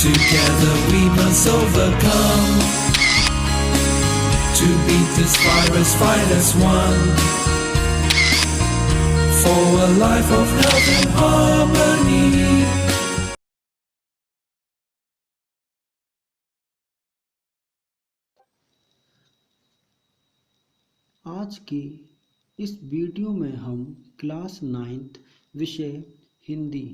Together we must overcome. To beat this virus, fight as one. For a life of health and harmony. आज की इस video में हम class 9th विषय हिंदी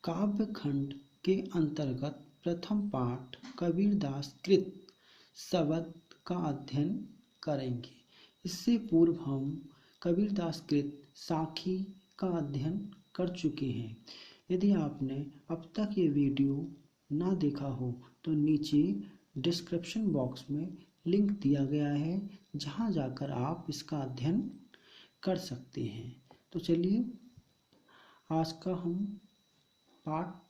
काव्य खंड के अंतर्गत प्रथम पाठ कबीरदास कृत शब्द का अध्ययन करेंगे। इससे पूर्व हम कबीरदास कृत साखी का अध्ययन कर चुके हैं। यदि आपने अब तक ये वीडियो ना देखा हो तो नीचे डिस्क्रिप्शन बॉक्स में लिंक दिया गया है, जहां जाकर आप इसका अध्ययन कर सकते हैं। तो चलिए आज का हम पाठ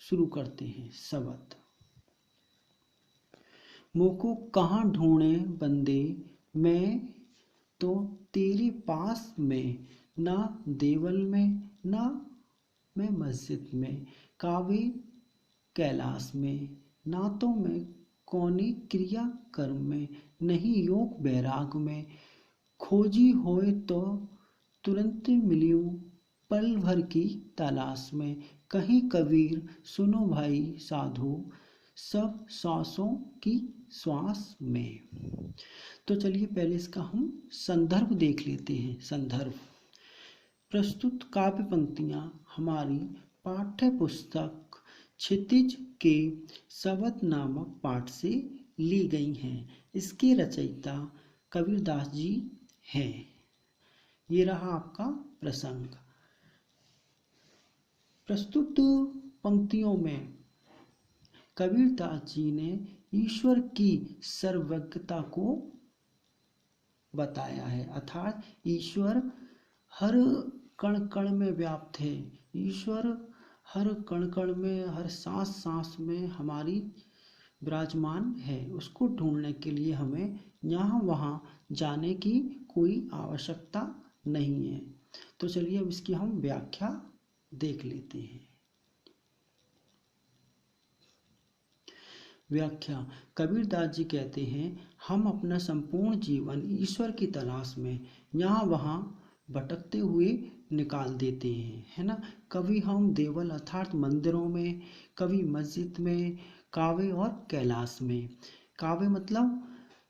शुरू करते हैं। शब्द। मोको कहाँ ढूंढे बंदे, मैं तो तेरे पास में, ना देवल में ना मैं मस्जिद में, कावे कैलाश में, ना तो मैं कौनी क्रिया कर्म में, नहीं योग बैराग में, खोजी होए तो तुरंत मिलियूं पल भर की तलाश में, कहीं कबीर सुनो भाई साधु, सब सांसों की श्वास में। तो चलिए पहले इसका हम संदर्भ देख लेते हैं। संदर्भ। प्रस्तुत काव्य पंक्तियां हमारी पाठ्य पुस्तक क्षितिज के शब्द नामक पाठ से ली गई हैं। इसके रचयिता कबीरदास जी हैं। ये रहा आपका प्रसंग। प्रस्तुत पंक्तियों में कबीरदास जी ने ईश्वर की सर्वज्ञता को बताया है, अर्थात ईश्वर हर कण कण में व्याप्त है। ईश्वर हर कण कण में, हर सांस सांस में हमारी विराजमान है। उसको ढूंढने के लिए हमें यहाँ वहाँ जाने की कोई आवश्यकता नहीं है। तो चलिए अब इसकी हम व्याख्या देख लेते हैं। व्याख्या। कबीरदास जी कहते हैं, हम अपना संपूर्ण जीवन ईश्वर की तलाश में यहाँ वहाँ भटकते हुए निकाल देते हैं, है ना। कभी हम देवल अर्थात मंदिरों में, कभी मस्जिद में, कावे और कैलाश में। कावे मतलब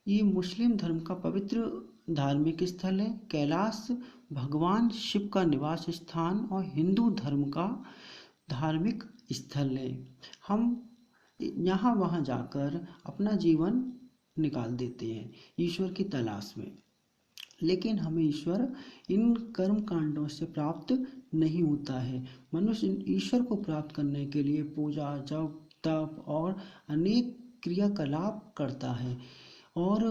ये मुस्लिम धर्म का पवित्र धार्मिक स्थल है। कैलाश भगवान शिव का निवास स्थान और हिंदू धर्म का धार्मिक स्थल है। हम यहाँ वहाँ जाकर अपना जीवन निकाल देते हैं ईश्वर की तलाश में। लेकिन हमें ईश्वर इन कर्म कांडों से प्राप्त नहीं होता है। मनुष्य ईश्वर को प्राप्त करने के लिए पूजा, जप, तप और अनेक क्रियाकलाप करता है। और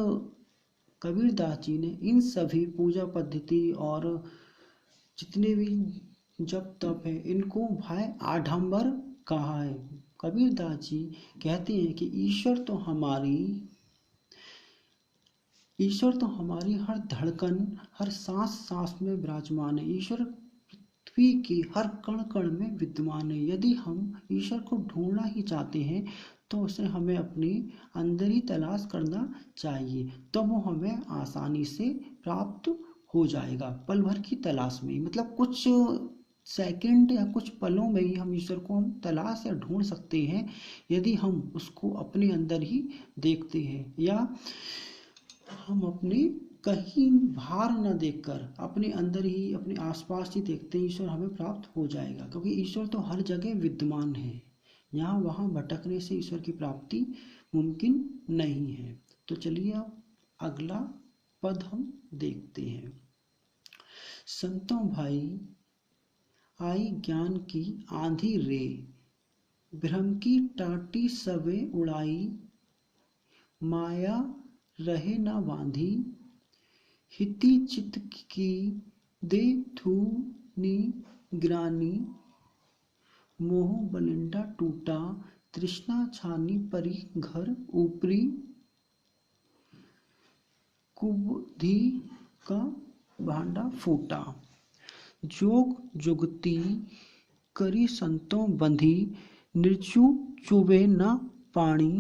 कबीरदास जी ने इन सभी पूजा पद्धति और जितने भी जप तप है इनको भाई आडंबर कहा है। कबीरदास जी कहते हैं कि ईश्वर तो हमारी हर धड़कन, हर सांस सांस में विराजमान है। ईश्वर पृथ्वी की हर कण कण में विद्यमान है। यदि हम ईश्वर को ढूंढना ही चाहते हैं तो उसे हमें अपनी अंदर ही तलाश करना चाहिए, तो वो हमें आसानी से प्राप्त हो जाएगा। पल भर की तलाश में, मतलब कुछ सेकंड या कुछ पलों में ही हम ईश्वर को हम तलाश या ढूंढ सकते हैं, यदि हम उसको अपने अंदर ही देखते हैं, या हम अपने कहीं बाहर न देखकर अपने अंदर ही, अपने आसपास ही देखते हैं, ईश्वर हमें प्राप्त हो जाएगा। क्योंकि ईश्वर तो हर जगह विद्यमान है। यहाँ वहाँ भटकने से ईश्वर की प्राप्ति मुमकिन नहीं है। तो चलिए अब अगला पद हम देखते हैं। संतों भाई आई ज्ञान की आंधी रे, भ्रम की टाटी सबे उड़ाई, माया रहे न बांधी, हिति चित की दे थूनी ग्रानी, मोह बलिंडा टूटा, तृष्णा छानी परी घर ऊपरी, कुबुद्धि का भांडा फूटा, जोग जुगती करी संतों बंधी, निर्जु चुबे न पानी,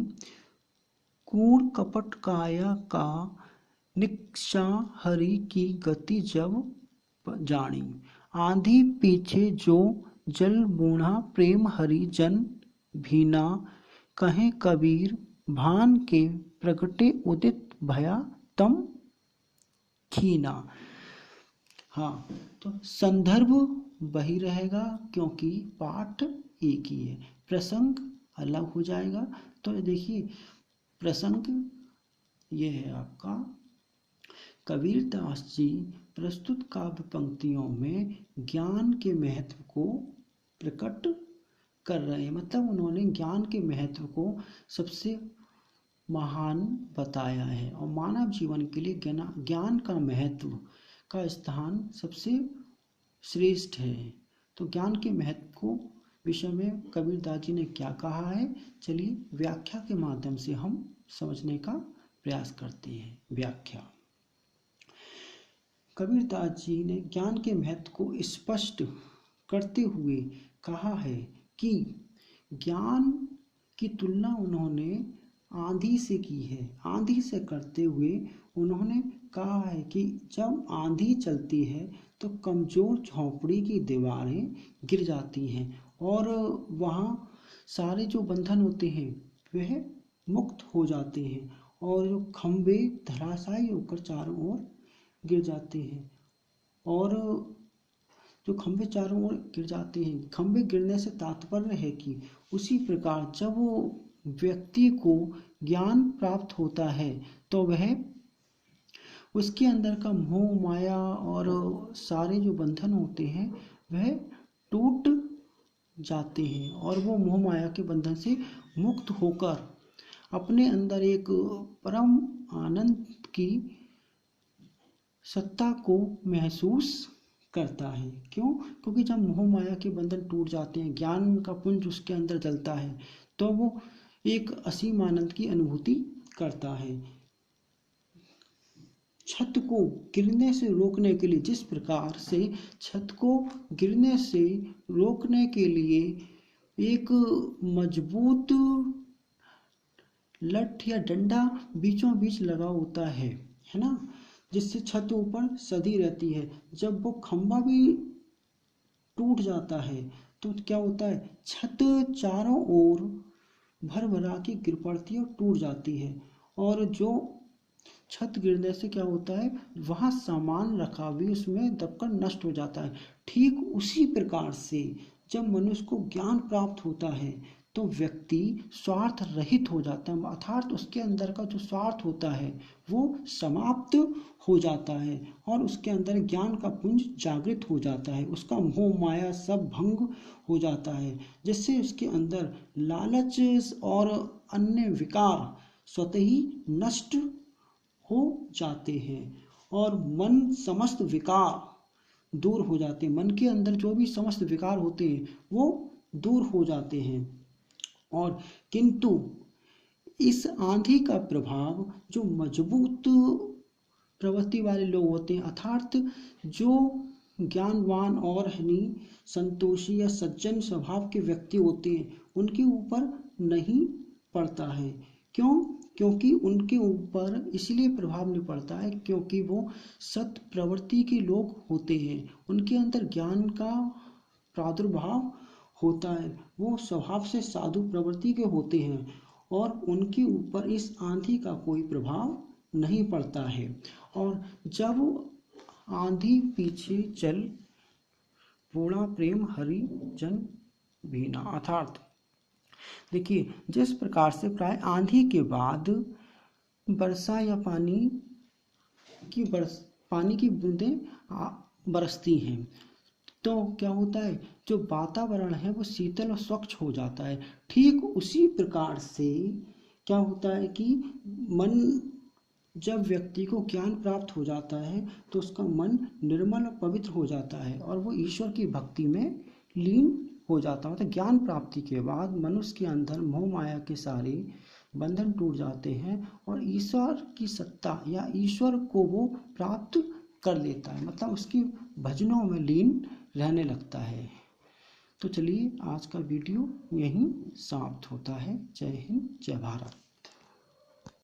कूड़ कपट काया का, निष्ठा हरि की गति जब जानी। आंधी पीछे जो जल बूढ़ा, प्रेम हरि जन भीना, कहे कबीर भान के प्रगटे उदित भया तम खीना। हाँ, तो संदर्भ वही रहेगा क्योंकि पाठ एक ही है, प्रसंग अलग हो जाएगा। तो देखिए प्रसंग ये है आपका, कबीरदास जी प्रस्तुत काव्य पंक्तियों में ज्ञान के महत्व को प्रकट कर रहे हैं। मतलब उन्होंने ज्ञान के महत्व को सबसे महान बताया है और मानव जीवन के लिए ज्ञान का महत्व का स्थान सबसे श्रेष्ठ है। तो ज्ञान के महत्व को विषय में कबीरदास जी ने क्या कहा है, चलिए व्याख्या के माध्यम से हम समझने का प्रयास करते हैं। व्याख्या, कबीरदास जी ने ज्ञान के महत्व को स्पष्ट करते हुए कहा है कि ज्ञान की तुलना उन्होंने आंधी से की है। आंधी से करते हुए उन्होंने कहा है कि जब आंधी चलती है तो कमजोर झोंपड़ी की दीवारें गिर जाती हैं और वहाँ सारे जो बंधन होते हैं वह मुक्त हो जाते हैं और जो खंभे धराशायी होकर चारों ओर गिर जाते हैं और जो खंभे चारों ओर गिर जाते हैं। खंभे गिरने से तात्पर्य है कि उसी प्रकार जब वो व्यक्ति को ज्ञान प्राप्त होता है तो वह उसके अंदर का मोह माया और सारे जो बंधन होते हैं वह टूट जाते हैं और वो मोह माया के बंधन से मुक्त होकर अपने अंदर एक परम आनंद की सत्ता को महसूस करता है। क्यों? क्योंकि जब मोह माया के बंधन टूट जाते हैं, ज्ञान का पुंज उसके अंदर जलता है तो वो एक असीम आनंद की अनुभूति करता है। छत को गिरने से रोकने के लिए, जिस प्रकार से छत को गिरने से रोकने के लिए एक मजबूत लठ या डंडा बीचों बीच लगा होता है ना, जिससे छत ऊपर सधी रहती है। जब वो खंभा भी टूट जाता है तो क्या होता है, छत चारों ओर भर भरा के गिर पड़ती है और टूट जाती है और जो छत गिरने से क्या होता है, वहाँ सामान रखा भी उसमें दबकर नष्ट हो जाता है। ठीक उसी प्रकार से जब मनुष्य को ज्ञान प्राप्त होता है तो व्यक्ति स्वार्थ रहित हो जाता है, अर्थात उसके अंदर का जो स्वार्थ होता है वो समाप्त हो जाता है और उसके अंदर ज्ञान का पुंज जागृत हो जाता है। उसका मोह माया सब भंग हो जाता है, जिससे उसके अंदर लालच और अन्य विकार स्वतः ही नष्ट हो जाते हैं और मन समस्त विकार दूर हो जाते हैं। मन के अंदर जो भी समस्त विकार होते हैं वो दूर हो जाते हैं। और किंतु इस आंधी का प्रभाव जो मजबूत प्रवृत्ति वाले लोग होते हैं, अर्थात जो ज्ञानवान और संतोषी या सज्जन स्वभाव के व्यक्ति होते हैं, उनके ऊपर नहीं पड़ता है। क्यों? क्योंकि उनके ऊपर इसलिए प्रभाव नहीं पड़ता है क्योंकि वो सत प्रवृत्ति के लोग होते हैं, उनके अंदर ज्ञान का प्रादुर्भाव होता है, वो स्वभाव से साधु प्रवृत्ति के होते हैं और उनके ऊपर इस आंधी का कोई प्रभाव नहीं पड़ता है। और जब आंधी पीछे चल पूर्ण प्रेम हरि जन भीना, अर्थात देखिए जिस प्रकार से प्राय आंधी के बाद वर्षा या पानी की बूंदें बरसती हैं तो क्या होता है, जो वातावरण है वो शीतल और स्वच्छ हो जाता है। ठीक उसी प्रकार से क्या होता है कि मन, जब व्यक्ति को ज्ञान प्राप्त हो जाता है तो उसका मन निर्मल और पवित्र हो जाता है और वो ईश्वर की भक्ति में लीन हो जाता है। मतलब ज्ञान प्राप्ति के बाद मनुष्य के अंदर मोह माया के सारे बंधन टूट जाते हैं और ईश्वर की सत्ता या ईश्वर को वो प्राप्त कर लेता है, मतलब उसकी भजनों में लीन रहने लगता है। तो चलिए आज का वीडियो यहीं समाप्त होता है। जय हिंद, जय भारत।